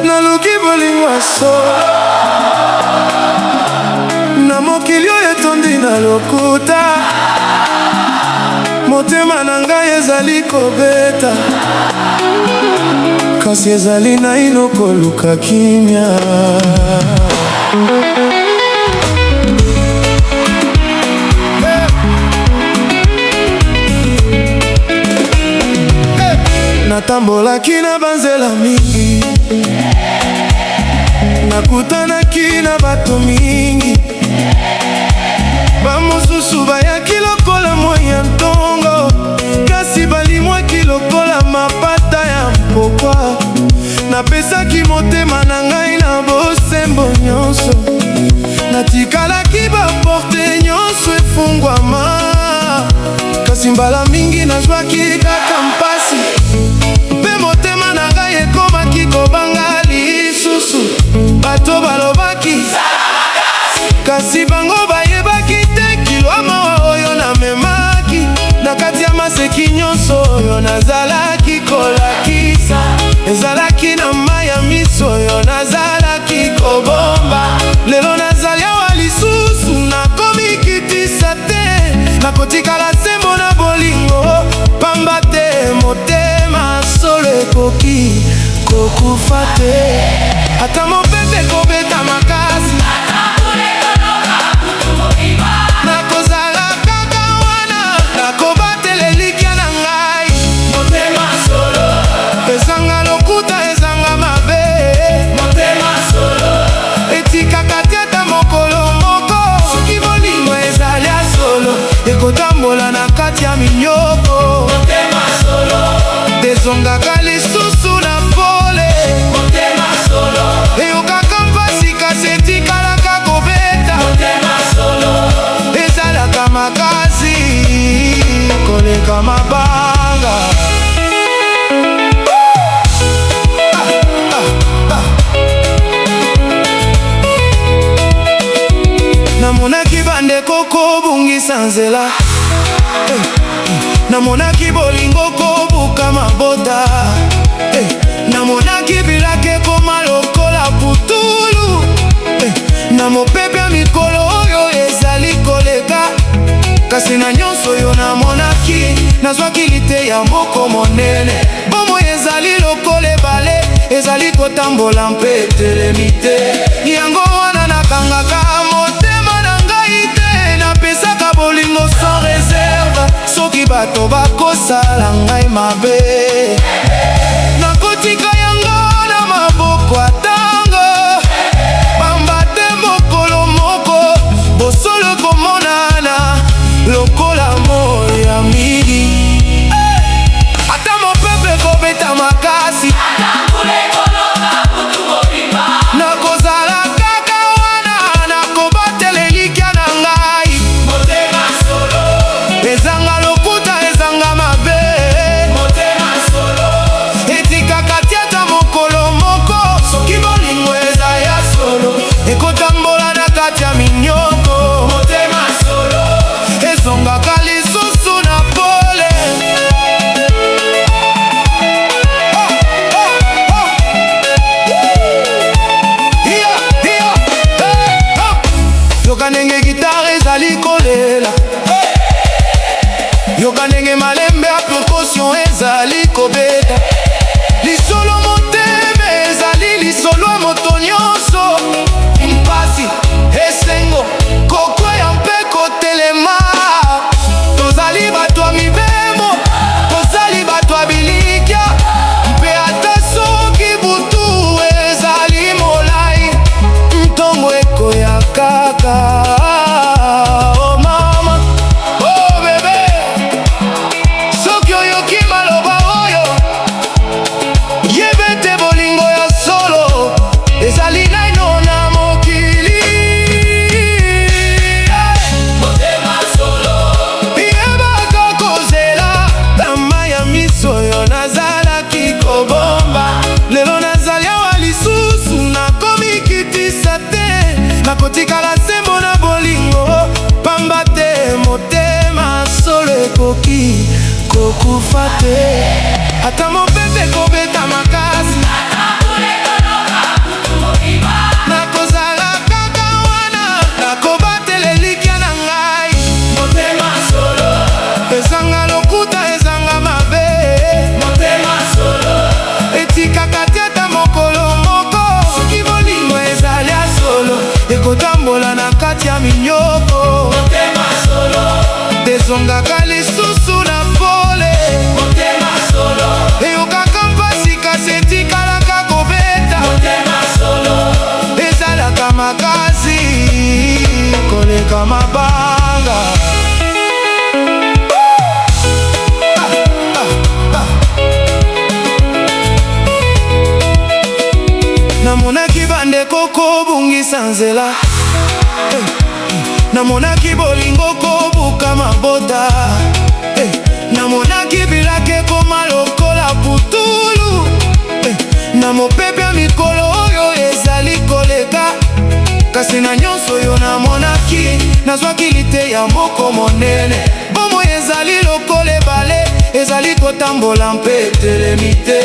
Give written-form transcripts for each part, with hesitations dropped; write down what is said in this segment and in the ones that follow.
Naluki bolingo aso na mokili oyo etondi na lokuta, motema na ngai ezali kobeta, kasi ezali naino koluka kimia. Natambolaki na banzela mingi, nakutanaki na bato mingi, bamosusu bayaki lokola mwa ya ntongo, kasi balimwaki lokola mapata ya mpokwa. Napesaki motema na ngai na bosembo nyonso, natikalaki baporte nyonso efungwama, kasi mbala mingi nazwaki kaka mpasi, mpe motema na ngai ekomaki kobanga lisusu. Bato balobaki kasi bango bayebaki te kilo mawa oyo namemaki, na kati ya maseki nyonso oyo nazalaki kolakisa, ezalaki na mai ya miso oyo nazalaki kobomba. Lelo nazali awa lisusu nakomi kitisa te, nakotikala sembo na bolingo, pamba te motema solo ekoki kokufa te. Ata mopepe kobeta makasi, nakozala kaka wana, nakobatela elikya na ngai. Motema solo ezanga lokuta, ezanga mabe. Motema solo etikaka te ata mokolo moko, soki bolingo ezali ya solo ekotambola na kati ya minyoko. Motema solo ezongaka lisusu na pole. Motema solo eyokaka mpasi kasi etikalaka kobeta. Motema solo ezalaka makasi koleka mabanga. Namonaki bandeko kobungisa nzela, namonaki bolingo kobuka mabota, namonaki bilake koma lokola putulu, na mopepe ya mikolo oyo ezali koleka, kasi na nyonso oyo namonaki nazwaki lite ya moko monene. Bomo ezali lokola ebale, ezali kotambola mpe etelemi te, yango wana nakangaka motema na ngai te, napesaka bolingo sans réserve. Soki bato bakosala ngai mabe, nakotika yango na maboko atango, pamba te mokolo moko bosolo komonana lokola moi ya midi. Ata mopepe kobeta makasi, nakozala kaka wana, nakobatela elikya na ngai. Motema solo ezanga lokuta, ezanga mabe. Motema solo etikaka te ata mokolo moko, soki bolingo eza ya solo ekotambola na kati ya minyoko. Motema solo ezongaka lisusu na pole. Yoka ndenge gitare ezali kolela, yoka ndenge malembe ya percussion ezali kobeta, lisolo motema ezali lisolo ya moto nyonso. Mpasi esengo kokwea mpe kotelema, tozali bato ya mibemo, tozali bato ya bilikya, mpe ata soki butu ezali molai, ntongo ekoya kaka. Oh mama, oh bebe, soki oyoki maloba oyo ata mopepe kobeta makasi, nakozala kaka wana, nakobatela elikya na ngai. Motema solo, ezanga lokuta, ezanga mabe, motema solo, etikaka tiata mokolo moko. Soki bolingo ezali ya solo, ekotambola na kati ya minyoko. motema solo, ezongaka lisusu na pole, motema solo, eyokaka mpasi kasi etikalaka kobeta. motema solo, ezalaka makasi koleka mabanga. Namonaki bandeko kobungisa nzela, namonaki bolingo kobuka mabota, namonaki bilake koma lokola putulu, na mopepe ya mikolo oyo ezali koleka. Kasi na nyonso oyo namonaki, nazwaki lite ya moko monene. Bomo ezali lokola ebale, ezali kotambola mpe etelemi te.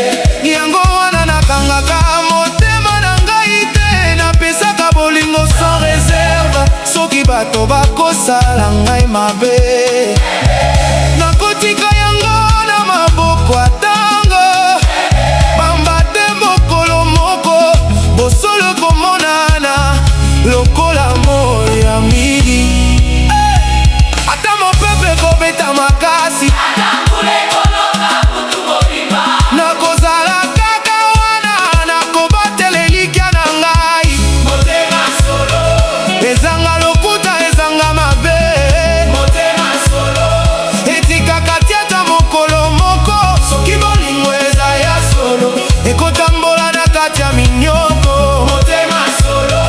Yango wana nakangaka motema na ngai te, napesaka bolingo sans réserve. Soki bato bakosala ngai mabe, nakotika yango na maboko atango. Bamba te mokolo moko, bosolo komonana lokola moi ya midi. Ata mopepe kobeta makasi, nakozala kaka wana, nakobatela elikya na ngai. motema solo, Ezanga lokuta, ezanga mabe, motema solo, etikaka tiata mokolo moko. Soki bolingo eza ya solo, ekotambola na kati ya minyoko. motema solo,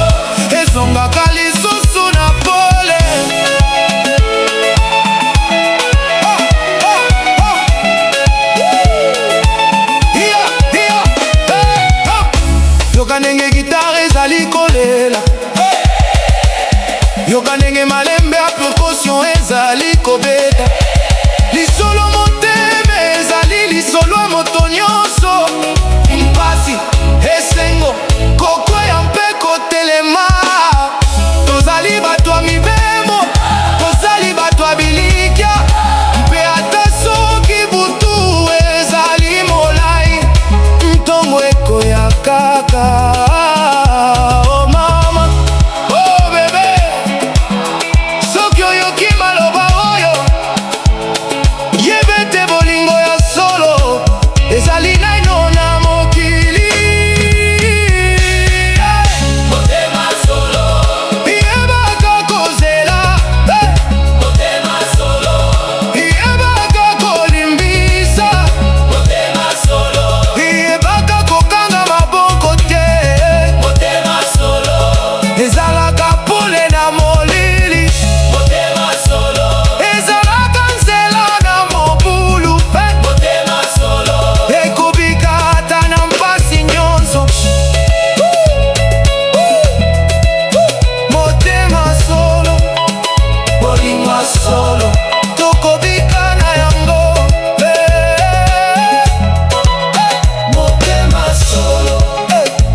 ezongaka lisusu na pole. Yoka ndenge gitare ezali kolela, yoka ndenge malembe ya percussion ezali kobeta. Lisolo motema ezali lisolo ya moto nyonso, mpasi esengo kokweya mpe kotelema. Tozali bato ya mibemo, tozali bato ya bilikya, mpe ata soki butu ezali molai, ntongo ekoya kaka. Oh mama, oh bebe, soki oyoki maloba oyo, yebe te bolingo ya solo ezali naino na mokili. motema solo, Yebaka kozela, motema solo, yebaka kolimbisa, motema solo, yebaka kokanga maboko te. motema solo, Ezalaka pole na molili, motema solo, ezalaka nzela na mobulu, motema solo, ekobika ata na mpasi nyonso. Motema solo, bolingo solo, tokobika na yango. motema solo,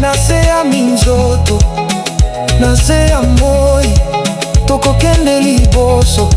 Na se ya minzoto, na se ya moi, tokokende liboso.